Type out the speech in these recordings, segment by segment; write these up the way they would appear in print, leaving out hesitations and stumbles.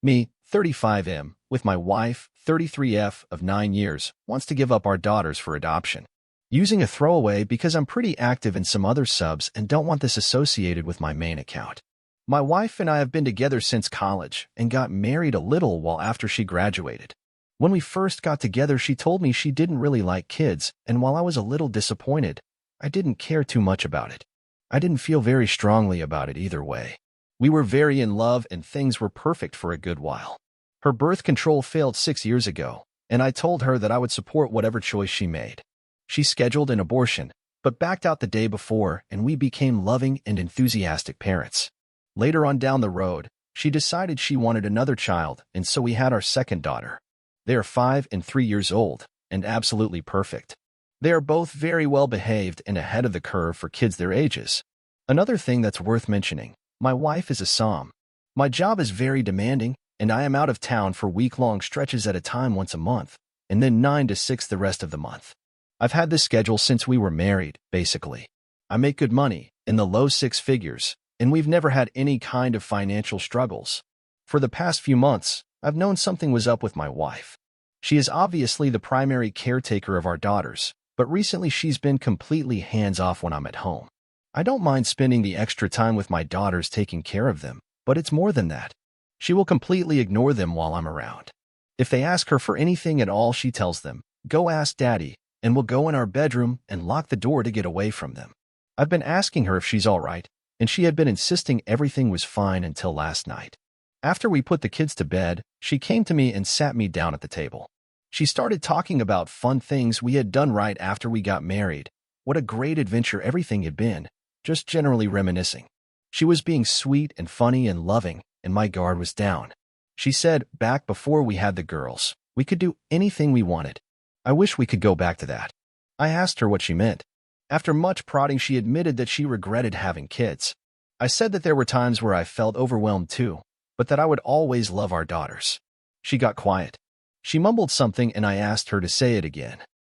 Me, 35M, with my wife, 33F, of 9 years, wants to give up our daughters for adoption. Using a throwaway because I'm pretty active in some other subs and don't want this associated with my main account. My wife and I have been together since college and got married a little while after she graduated. When we first got together, she told me she didn't really like kids, and while I was a little disappointed, I didn't care too much about it. I didn't feel very strongly about it either way. We were very in love and things were perfect for a good while. Her birth control failed 6 years ago, and I told her that I would support whatever choice she made. She scheduled an abortion, but backed out the day before, and we became loving and enthusiastic parents. Later on down the road, she decided she wanted another child, and so we had our second daughter. They are 5 and 3 years old, and absolutely perfect. They are both very well behaved and ahead of the curve for kids their ages. Another thing that's worth mentioning, my wife is a som. My job is very demanding, and I am out of town for week-long stretches at a time once a month, and then 9 to 6 the rest of the month. I've had this schedule since we were married, basically. I make good money, in the low 6 figures, and we've never had any kind of financial struggles. For the past few months, I've known something was up with my wife. She is obviously the primary caretaker of our daughters, but recently she's been completely hands-off when I'm at home. I don't mind spending the extra time with my daughters taking care of them, but it's more than that. She will completely ignore them while I'm around. If they ask her for anything at all, she tells them, "Go ask Daddy," and will go in our bedroom and lock the door to get away from them. I've been asking her if she's all right, and she had been insisting everything was fine until last night. After we put the kids to bed, she came to me and sat me down at the table. She started talking about fun things we had done right after we got married, what a great adventure everything had been, just generally reminiscing. She was being sweet and funny and loving, and my guard was down. She said, back before we had the girls, we could do anything we wanted. I wish we could go back to that. I asked her what she meant. After much prodding, she admitted that she regretted having kids. I said that there were times where I felt overwhelmed too, but that I would always love our daughters. She got quiet. She mumbled something and I asked her to say it again.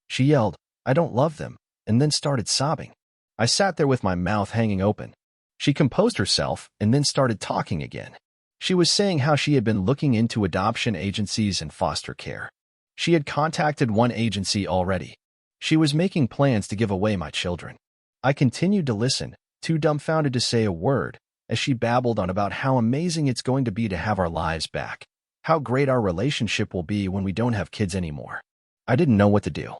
She yelled, "I don't love them," and then started sobbing. I sat there with my mouth hanging open. She composed herself and then started talking again. She was saying how she had been looking into adoption agencies and foster care. She had contacted one agency already. She was making plans to give away my children. I continued to listen, too dumbfounded to say a word, as she babbled on about how amazing it's going to be to have our lives back, how great our relationship will be when we don't have kids anymore. I didn't know what to do.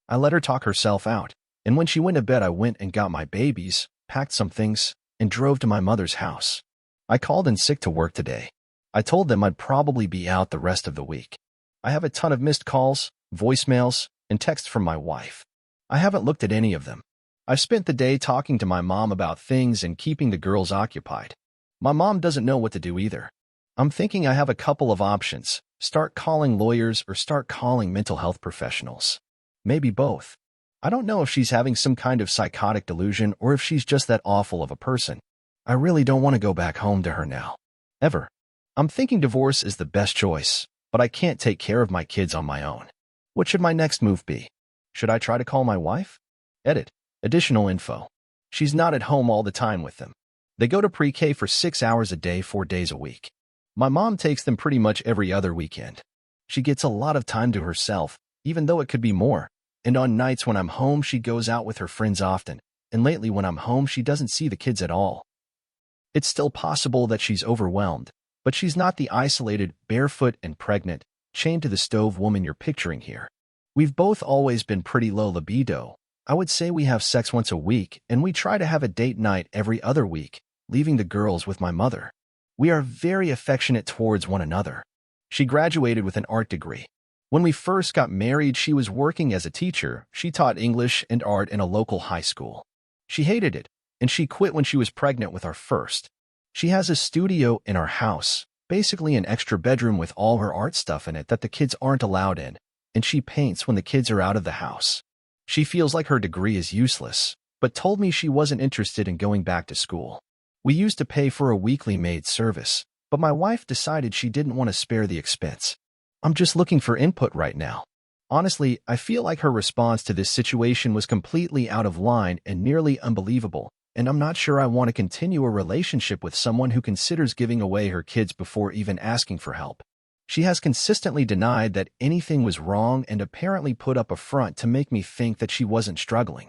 I let her talk herself out, and when she went to bed I went and got my babies, packed some things, and drove to my mother's house. I called in sick to work today. I told them I'd probably be out the rest of the week. I have a ton of missed calls, voicemails, and texts from my wife. I haven't looked at any of them. I've spent the day talking to my mom about things and keeping the girls occupied. My mom doesn't know what to do either. I'm thinking I have a couple of options: start calling lawyers or start calling mental health professionals. Maybe both. I don't know if she's having some kind of psychotic delusion or if she's just that awful of a person. I really don't want to go back home to her now. Ever. I'm thinking divorce is the best choice, but I can't take care of my kids on my own. What should my next move be? Should I try to call my wife? Edit. Additional info. She's not at home all the time with them. They go to pre-K for 6 hours a day, 4 days a week. My mom takes them pretty much every other weekend. She gets a lot of time to herself, even though it could be more. And on nights when I'm home, she goes out with her friends often. And lately when I'm home, she doesn't see the kids at all. It's still possible that she's overwhelmed, but she's not the isolated, barefoot and pregnant, chained to the stove woman you're picturing here. We've both always been pretty low libido. I would say we have sex once a week, and we try to have a date night every other week, leaving the girls with my mother. We are very affectionate towards one another. She graduated with an art degree. When we first got married, she was working as a teacher. She taught English and art in a local high school. She hated it, and she quit when she was pregnant with our first. She has a studio in our house, basically an extra bedroom with all her art stuff in it that the kids aren't allowed in, and she paints when the kids are out of the house. She feels like her degree is useless, but told me she wasn't interested in going back to school. We used to pay for a weekly maid service, but my wife decided she didn't want to spare the expense. I'm just looking for input right now. Honestly, I feel like her response to this situation was completely out of line and nearly unbelievable, and I'm not sure I want to continue a relationship with someone who considers giving away her kids before even asking for help. She has consistently denied that anything was wrong and apparently put up a front to make me think that she wasn't struggling.